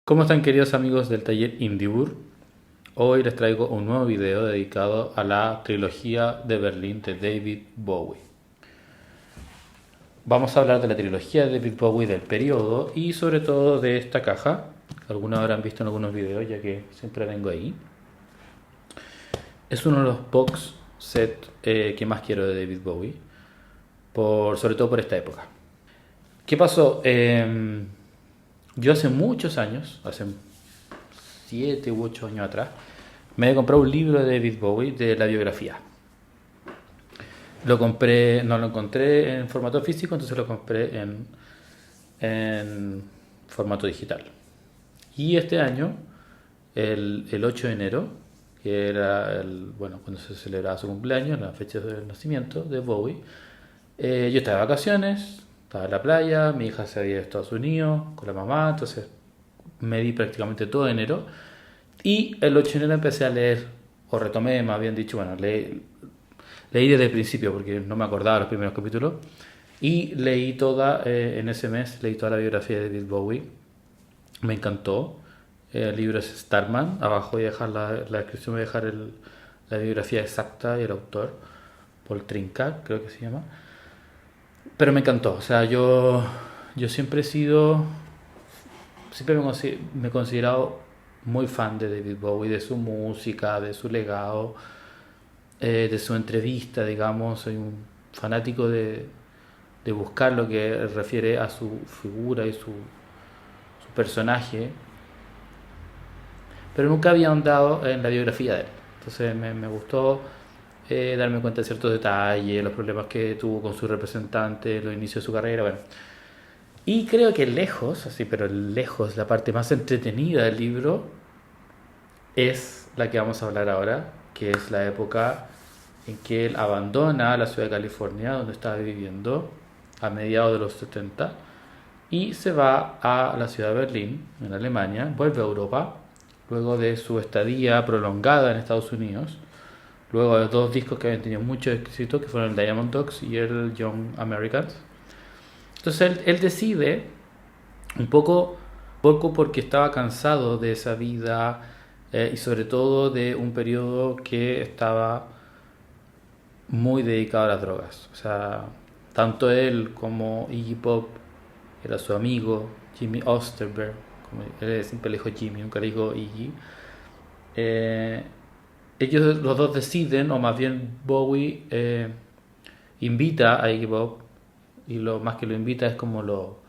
¿Cómo están, queridos amigos del taller Indibur? Hoy les traigo un nuevo video dedicado a la trilogía de Berlín de David Bowie. Vamos a hablar de la trilogía de David Bowie del periodo y sobre todo de esta caja, que algunos habrán visto en algunos videos ya que siempre vengo ahí. Es uno de los box set que más quiero de David Bowie, sobre todo por esta época. ¿Qué pasó? Yo hace muchos años, hace 7 u 8 años atrás, me he comprado un libro de David Bowie de la biografía. Lo compré, no lo encontré en formato físico, entonces lo compré en formato digital. Y este año, el 8 de enero, que era cuando se celebraba su cumpleaños, la fecha del nacimiento de Bowie, yo estaba de vacaciones, estaba en la playa, mi hija se había ido a Estados Unidos con la mamá, entonces me di prácticamente todo enero. Y el 8 de enero empecé a leer, o retomé, más bien dicho, leí desde el principio porque no me acordaba los primeros capítulos. Y leí en ese mes, leí toda la biografía de David Bowie. Me encantó. El libro es Starman. Abajo voy a dejar la descripción, voy a dejar la biografía exacta y el autor, Paul Trinca, creo que se llama. Pero me encantó. O sea, yo siempre he sido, siempre me he considerado muy fan de David Bowie, de su música, de su legado, de su entrevista, digamos. Soy un fanático de buscar lo que refiere a su figura y su personaje, pero nunca había ahondado en la biografía de él. Entonces me gustó darme cuenta de ciertos detalles, los problemas que tuvo con su representante, los inicios de su carrera, bueno. Y creo que lejos, así, pero lejos, la parte más entretenida del libro es la que vamos a hablar ahora, que es la época en que él abandona la ciudad de California, donde estaba viviendo a mediados de los 70, y se va a la ciudad de Berlín, en Alemania, vuelve a Europa, luego de su estadía prolongada en Estados Unidos, luego de dos discos que habían tenido mucho éxito, que fueron el Diamond Dogs y el Young Americans. Entonces él decide, un poco porque estaba cansado de esa vida, y sobre todo de un periodo que estaba muy dedicado a las drogas. O sea, tanto él como Iggy Pop, que era su amigo, Jimmy Osterberg, como él siempre le dijo Jimmy, nunca le dijo Iggy. eh, Ellos los dos deciden, o más bien Bowie invita a Iggy Pop, y lo más que lo invita es como lo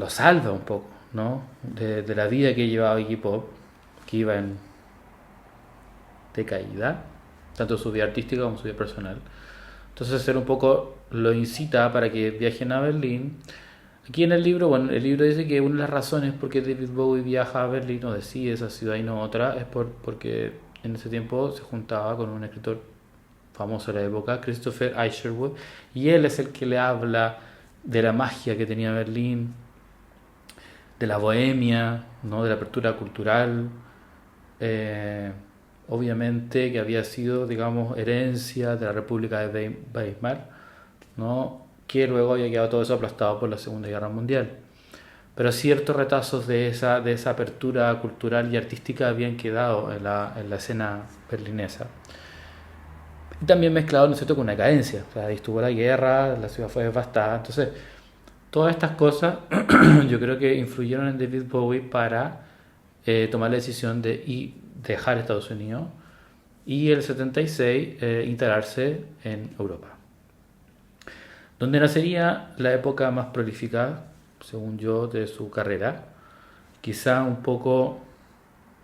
salva un poco, ¿no? De la vida que llevaba Iggy Pop, que iba en decaída, tanto su vida artística como su vida personal. Entonces él un poco lo incita para que viajen a Berlín. Aquí en el libro, bueno, el libro dice que una de las razones por qué David Bowie viaja a Berlín o decide esa ciudad y no otra es porque en ese tiempo se juntaba con un escritor famoso de la época, Christopher Isherwood, y él es el que le habla de la magia que tenía Berlín, de la bohemia, ¿no? De la apertura cultural, eh, obviamente que había sido, digamos, herencia de la República de Weimar, ¿no? Que luego había quedado todo eso aplastado por la Segunda Guerra Mundial. Pero ciertos retazos de esa apertura cultural y artística habían quedado en la escena berlinesa. Y también mezclado, ¿no es cierto?, con una cadencia. O sea, ahí estuvo la guerra, la ciudad fue devastada. Entonces, todas estas cosas yo creo que influyeron en David Bowie para tomar la decisión de dejar Estados Unidos y el 76 instalarse en Europa, donde nacería la época más prolífica, según yo, de su carrera. Quizá un poco,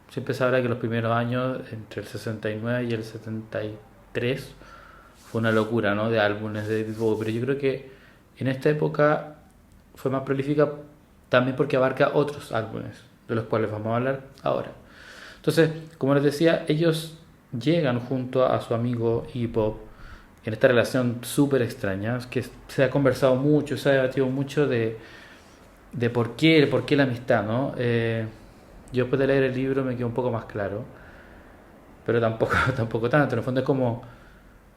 siempre se habla que los primeros años, entre el 69 y el 73, fue una locura, ¿no?, de álbumes de David Bowie, pero yo creo que en esta época fue más prolífica también porque abarca otros álbumes, de los cuales vamos a hablar ahora. Entonces, como les decía, ellos llegan junto a su amigo Iggy Pop en esta relación súper extraña, que se ha conversado mucho, se ha debatido mucho de por qué la amistad, ¿no? Yo después de leer el libro me quedó un poco más claro, pero tampoco, tampoco tanto. En el fondo es como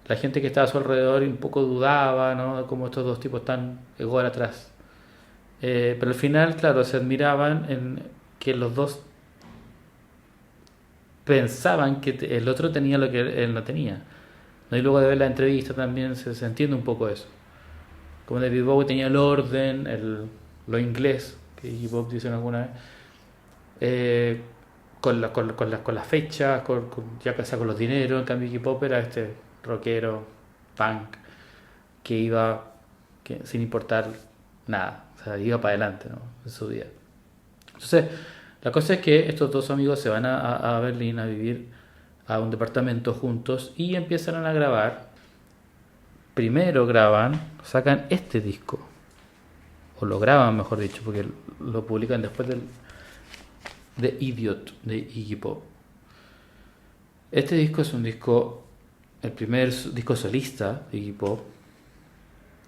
la gente que estaba a su alrededor y un poco dudaba, ¿no? Como estos dos tipos tan ególatras Pero al final, claro, se admiraban en que los dos pensaban que el otro tenía lo que él no tenía. ¿No? Y luego de ver la entrevista también se entiende un poco eso. Como David Bowie tenía el orden, lo inglés, que Iggy Pop dicen alguna vez, eh, con las fechas, ya que sea con los dineros. En cambio, Iggy Pop era este rockero, punk, que iba sin importar nada, o sea, iba para adelante, ¿no? En su vida. Entonces, la cosa es que estos dos amigos se van a Berlín a vivir a un departamento juntos y empiezan a grabar. Primero graban, sacan este disco, o lo graban mejor dicho, porque lo publican después de Idiot de Iggy Pop. Este disco es un disco, el primer disco solista de Iggy Pop,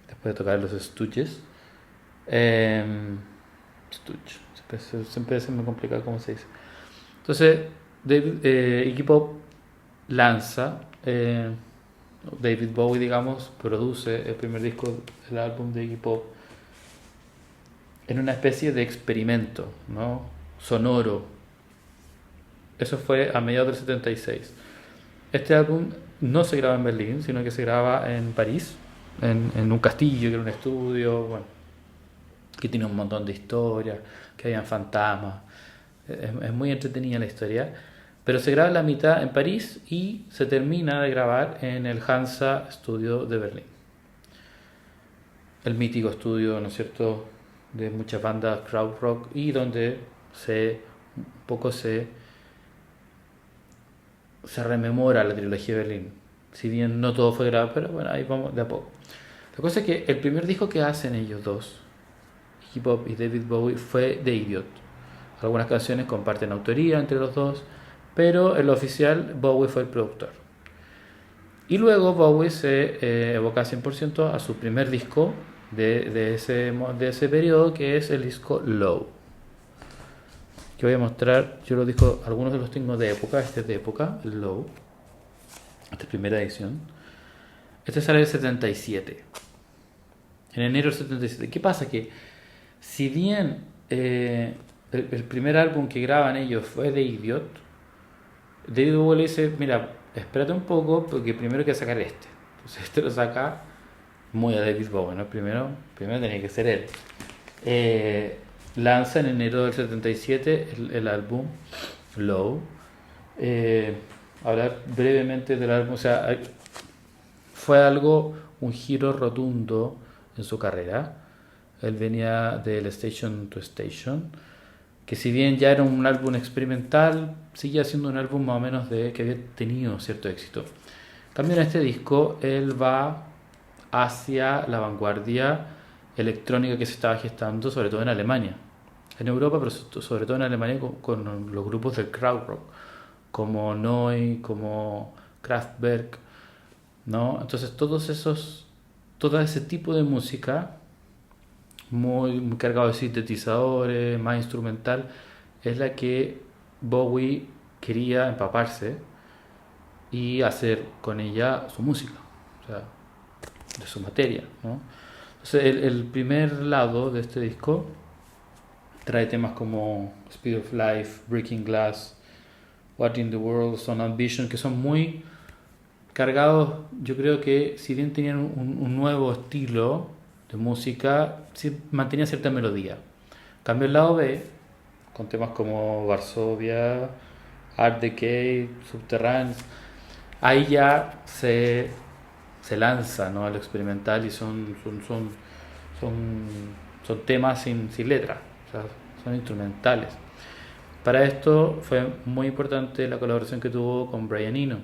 después de tocar los Stooges. Siempre se me complica cómo se dice. Entonces, Iggy Pop lanza, David Bowie, digamos, produce el primer disco, el álbum de Iggy Pop, en una especie de experimento, ¿no? Sonoro. Eso fue a mediados del 76. Este álbum no se graba en Berlín, sino que se graba en París, en un castillo, que era un estudio, bueno, que tiene un montón de historias, que habían fantasmas. Es muy entretenida la historia. Pero se graba en la mitad en París y se termina de grabar en el Hansa Studio de Berlín. El mítico estudio, ¿no es cierto?, de muchas bandas crowd rock y donde un poco se rememora la trilogía de Berlín. Si bien no todo fue grabado, pero bueno, ahí vamos de a poco. La cosa es que el primer disco que hacen ellos dos, Iggy Pop y David Bowie, fue The Idiot. Algunas canciones comparten autoría entre los dos, pero en lo oficial Bowie fue el productor. Y luego Bowie se evoca 100% a su primer disco de ese periodo, que es el disco Low. Que voy a mostrar, yo los discos, algunos de los tengo de época, este es de época, el Low, esta es primera edición. Este sale el 77, en enero del 77. ¿Qué pasa? Que si bien el primer álbum que graban ellos fue The Idiot, David Bowie le dice, mira, espérate un poco porque primero hay que sacar este. Entonces este lo saca muy a David Bowie, ¿no? Primero tenía que ser él. Lanza en enero del 77 el álbum Low. Hablar brevemente del álbum, o sea, fue un giro rotundo en su carrera. Él venía del Station to Station, que si bien ya era un álbum experimental, seguía siendo un álbum más o menos que había tenido cierto éxito. En cambio, en este disco él va hacia la vanguardia electrónica que se estaba gestando, sobre todo en Alemania. En Europa, pero sobre todo en Alemania, con los grupos del krautrock, como Neu, como Kraftwerk, ¿no? Entonces todo ese tipo de música muy cargado de sintetizadores, más instrumental, es la que Bowie quería empaparse y hacer con ella su música, o sea, de su materia, ¿no? Entonces el primer lado de este disco trae temas como Speed of Life, Breaking Glass, What in the World, Son Ambition, que son muy cargados. Yo creo que si bien tenían un nuevo estilo de música, sí mantenía cierta melodía. Cambio el lado B, con temas como Varsovia, Art Decay, Subterranean, ahí ya se lanza, ¿no?, a lo experimental y son temas sin letra, o sea, son instrumentales. Para esto fue muy importante la colaboración que tuvo con Brian Eno.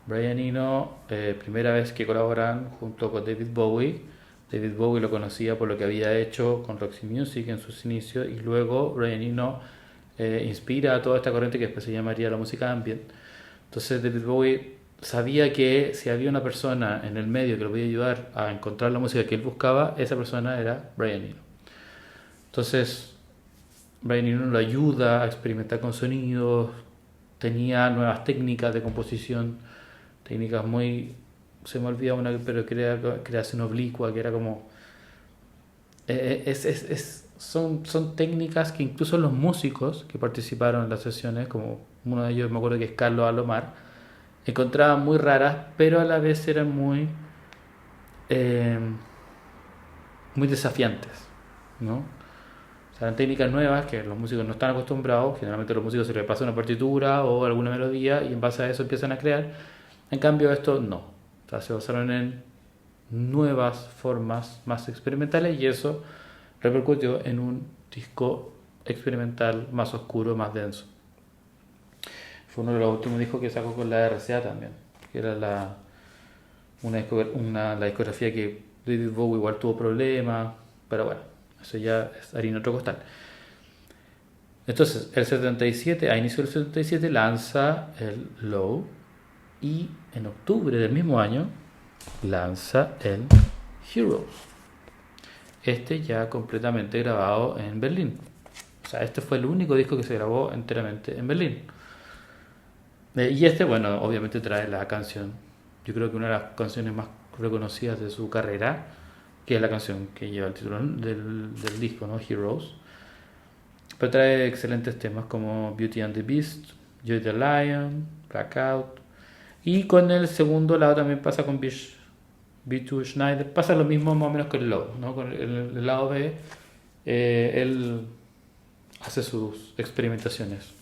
Brian Eno, primera vez que colaboran junto con David Bowie. David Bowie lo conocía por lo que había hecho con Roxy Music en sus inicios, y luego Brian Eno inspira a toda esta corriente que después se llamaría la música ambient. Entonces David Bowie sabía que si había una persona en el medio que lo podía ayudar a encontrar la música que él buscaba, esa persona era Brian Eno. Entonces Brian Eno lo ayuda a experimentar con sonidos, tenía nuevas técnicas de composición, técnicas muy, se me olvida una, pero creación oblicua, que era como son técnicas que incluso los músicos que participaron en las sesiones, como uno de ellos me acuerdo que es Carlos Alomar, encontraban muy raras, pero a la vez eran eh, muy desafiantes, ¿no? O sea, eran técnicas nuevas que los músicos no están acostumbrados. Generalmente a los músicos se les pasa una partitura o alguna melodía y en base a eso empiezan a crear. En cambio esto no. O sea, se basaron en nuevas formas más experimentales y eso repercutió en un disco experimental más oscuro, más denso. Fue uno de los últimos discos que sacó con la RCA también, que era la discografía que David Bowie igual tuvo problemas, pero bueno, eso ya es harina otro costal. Entonces, el 77, a inicio del 77, lanza el Low y en octubre del mismo año lanza el Heroes. Este ya completamente grabado en Berlín. O sea, este fue el único disco que se grabó enteramente en Berlín. Y este, bueno, obviamente trae la canción, yo creo que una de las canciones más reconocidas de su carrera, que es la canción que lleva el título del disco, ¿no? Heroes. Pero trae excelentes temas como Beauty and the Beast, Joy the Lion, Blackout. Y con el segundo lado también pasa con B2 Schneider. Pasa lo mismo más o menos con el Low, ¿no? Con el lado B, él hace sus experimentaciones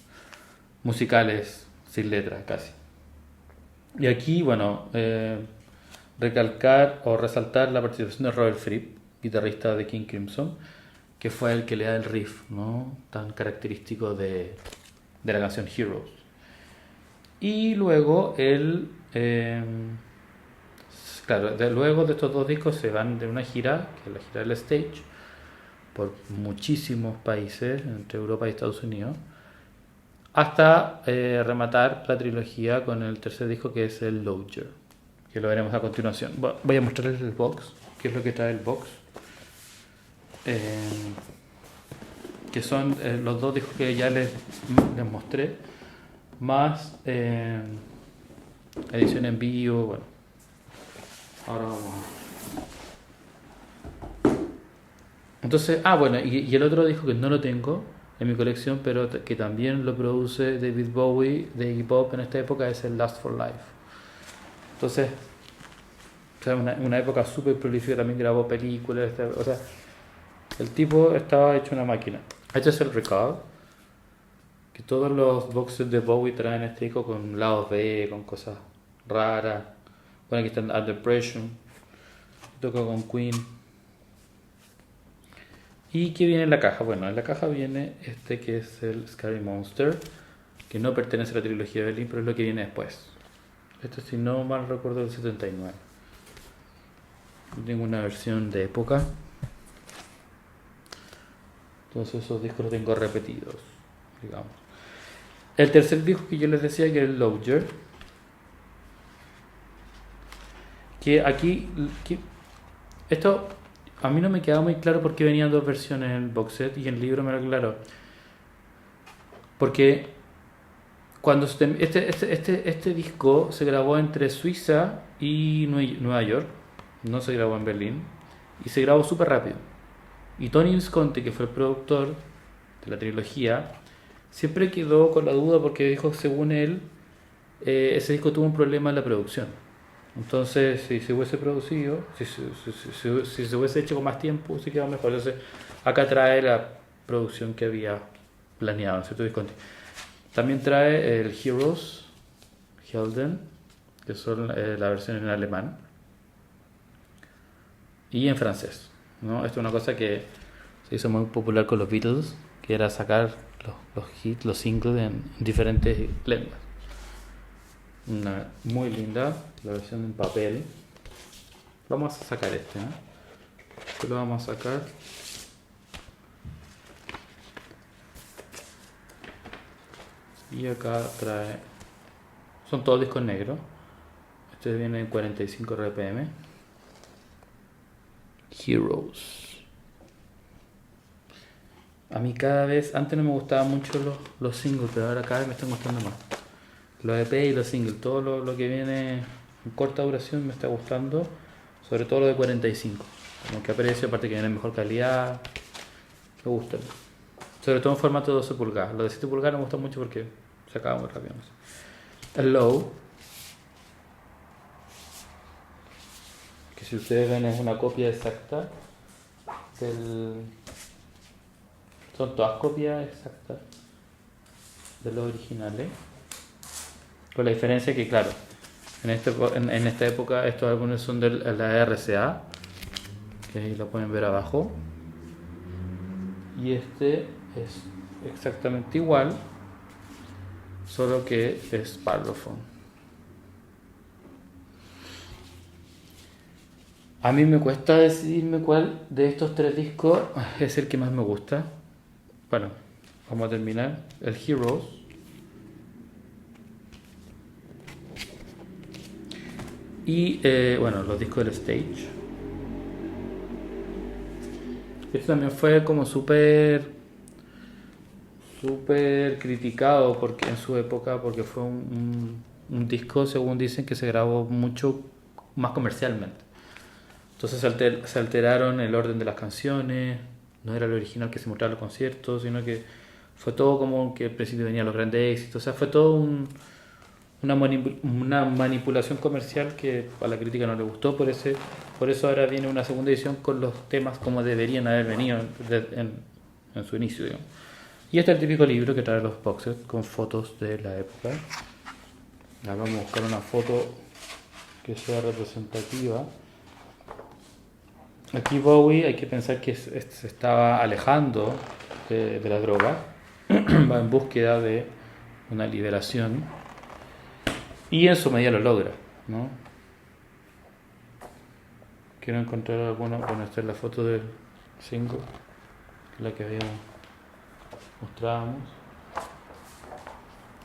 musicales sin letra casi. Y aquí, bueno, recalcar o resaltar la participación de Robert Fripp, guitarrista de King Crimson, que fue el que le da el riff, ¿no? Tan característico de la canción Heroes. Y luego claro, luego de estos dos discos se van de una gira, que es la gira del Stage, por muchísimos países, entre Europa y Estados Unidos, hasta rematar la trilogía con el tercer disco, que es el Lodger, que lo veremos a continuación. Voy a mostrarles el box, que es lo que trae el box, que son los dos discos que ya les mostré, más edición en vivo. Bueno, ahora vamos entonces, bueno, y el otro disco que no lo tengo en mi colección, pero que también lo produce David Bowie de Iggy Pop en esta época, es el Last for Life. Entonces, o sea, una época súper prolífica, también grabó películas, o sea, el tipo estaba hecho una máquina. Este es el Record, que todos los boxes de Bowie traen este disco con lados B, con cosas raras. Bueno, aquí está Under Pressure, toca con Queen. ¿Y qué viene en la caja? Bueno, en la caja viene este que es el Scary Monster, que no pertenece a la trilogía de Berlin, pero es lo que viene después. Esto, si no mal recuerdo, del 79. Tengo una versión de época. Entonces esos discos los tengo repetidos, digamos. El tercer disco que yo les decía, que era el Lodger, que aquí esto a mí no me quedaba muy claro por qué venían dos versiones en el box set, y en el libro me lo aclaró. Porque cuando este disco se grabó entre Suiza y Nueva York, no se grabó en Berlín, y se grabó súper rápido. Y Tony Visconti, que fue el productor de la trilogía, siempre quedó con la duda porque dijo, según él, ese disco tuvo un problema en la producción. Entonces, si se hubiese producido, si se hubiese hecho con más tiempo, se quedaba mejor. Entonces, acá trae la producción que había planeado, en cierto Visconti. También trae el Heroes, Helden, que son la versión en alemán y en francés, ¿no? Esto es una cosa que se hizo muy popular con los Beatles, que era sacar los hits, los singles en diferentes lenguas. Una muy linda, la versión en papel. Vamos a sacar este, ¿no? Este lo vamos a sacar. Y acá trae, son todos discos negros. Este viene en 45 RPM. Heroes. A mí cada vez, antes no me gustaban mucho los singles, pero ahora cada vez me están gustando más. Los EP y los singles, todo lo que viene en corta duración me está gustando, sobre todo lo de 45. como que aprecio, aparte que tiene mejor calidad, me gusta. Sobre todo en formato de 12 pulgadas. Lo de 7 pulgadas no me gusta mucho porque se acaba muy rápido. No sé. El Low, que si ustedes ven es una copia exacta del... Son todas copias exactas de los originales. Con la diferencia que, claro, en esta época estos álbumes son de la RCA, que ahí lo pueden ver abajo. Y este es exactamente igual, solo que es Parlophone. A mí me cuesta decidirme cuál de estos tres discos es el que más me gusta. Bueno, vamos a terminar. El Heroes. Y bueno, los discos del Stage. Esto también fue como súper criticado porque en su época, porque fue un disco, según dicen, que se grabó mucho más comercialmente. Entonces se alteraron el orden de las canciones, no era el original que se mostraba en los conciertos, sino que fue todo como que al principio venían los grandes éxitos, o sea, fue todo una manipulación comercial que a la crítica no le gustó, por eso ahora viene una segunda edición con los temas como deberían haber venido en su inicio, digamos. Y este es el típico libro que trae los boxes con fotos de la época. Ahora vamos a buscar una foto que sea representativa. Aquí Bowie hay que pensar que se estaba alejando de la droga, va en búsqueda de una liberación y en su medida lo logra, ¿no? Quiero encontrar alguna, bueno, esta es la foto del single, la que mostrábamos.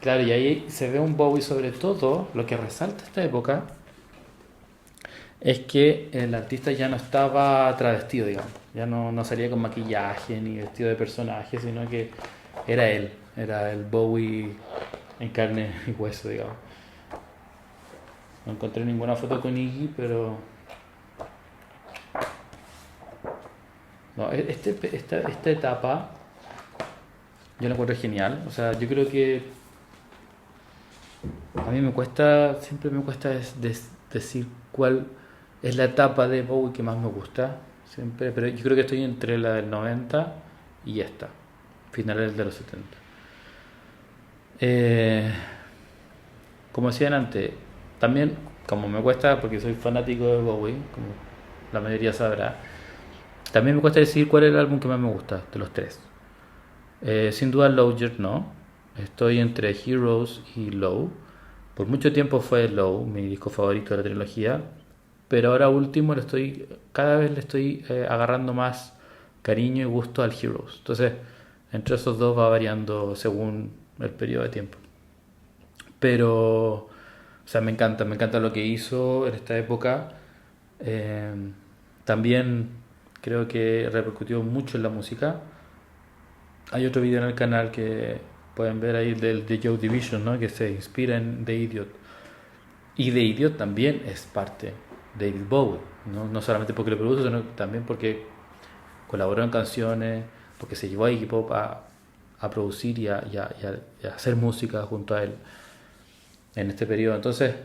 Claro, y ahí se ve un Bowie, sobre todo, lo que resalta esta época es que el artista ya no estaba travestido, digamos, ya no salía con maquillaje ni vestido de personaje, sino que era él, era el Bowie en carne y hueso, digamos. No encontré ninguna foto con Iggy, pero... No, esta etapa yo la encuentro genial, o sea, yo creo que a mí siempre me cuesta decir cuál es la etapa de Bowie que más me gusta, siempre, pero yo creo que estoy entre la del 90 y esta, finales de los 70. Como decían antes, también, como me cuesta, porque soy fanático de Bowie, como la mayoría sabrá, también me cuesta decir cuál es el álbum que más me gusta de los tres. Sin duda Low-Jet no, estoy entre Heroes y Low. Por mucho tiempo fue Low, mi disco favorito de la trilogía, pero ahora último cada vez le estoy agarrando más cariño y gusto al Heroes. Entonces, entre esos dos va variando según el periodo de tiempo. Pero, o sea, me encanta lo que hizo en esta época. Eh, También creo que repercutió mucho en la música. Hay otro video en el canal que pueden ver ahí de Joe Division, ¿no? Que se inspira en The Idiot. Y The Idiot también es parte de David Bowie, no solamente porque lo produjo, sino también porque colaboró en canciones, porque se llevó a Iggy Pop a producir y a hacer música junto a él en este periodo. Entonces,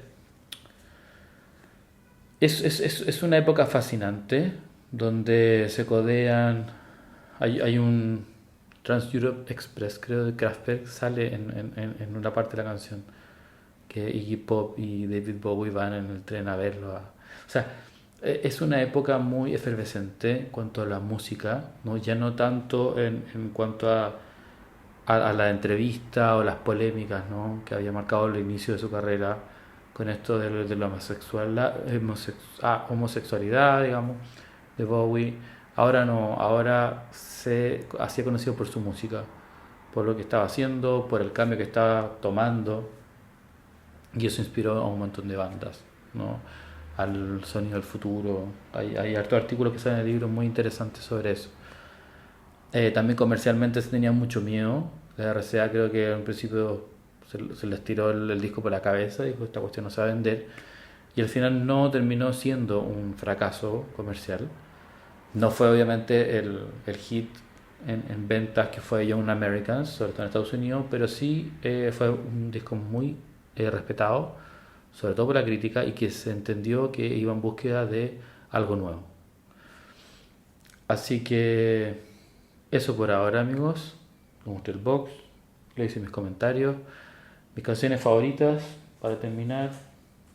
es una época fascinante donde se codean. Hay un Trans Europe Express, creo, de Kraftwerk, sale en una parte de la canción que Iggy Pop y David Bowie van en el tren a verlo. O sea, es una época muy efervescente en cuanto a la música, ¿no? Ya no tanto en cuanto a la entrevista o las polémicas, ¿no? Que había marcado el inicio de su carrera con esto de la homosexualidad, digamos, de Bowie. Ahora no, ahora se hacía conocido por su música, por lo que estaba haciendo, por el cambio que estaba tomando, y eso inspiró a un montón de bandas, ¿no? Al sonido del futuro. Hay hartos artículos que salen en el libro muy interesantes sobre eso. También comercialmente se tenía mucho miedo. La RCA creo que en principio se les tiró el disco por la cabeza y dijo esta cuestión no se va a vender. Y al final no terminó siendo un fracaso comercial. No fue obviamente el hit en ventas que fue Young Americans, sobre todo en Estados Unidos, pero sí fue un disco muy respetado, sobre todo por la crítica, y que se entendió que iba en búsqueda de algo nuevo. Así que eso por ahora, amigos. Me gustó el box, le hice mis comentarios, mis canciones favoritas para terminar.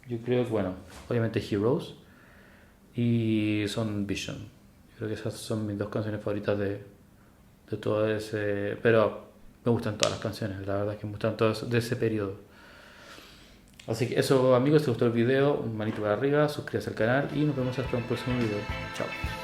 Yo creo que, bueno, obviamente Heroes y son Vision. Yo creo que esas son mis dos canciones favoritas de todo ese. Pero me gustan todas las canciones, la verdad es que me gustan todas de ese periodo. Así que eso, amigos, si les gustó el video, un manito para arriba, suscríbase al canal y nos vemos hasta un próximo video. Chao.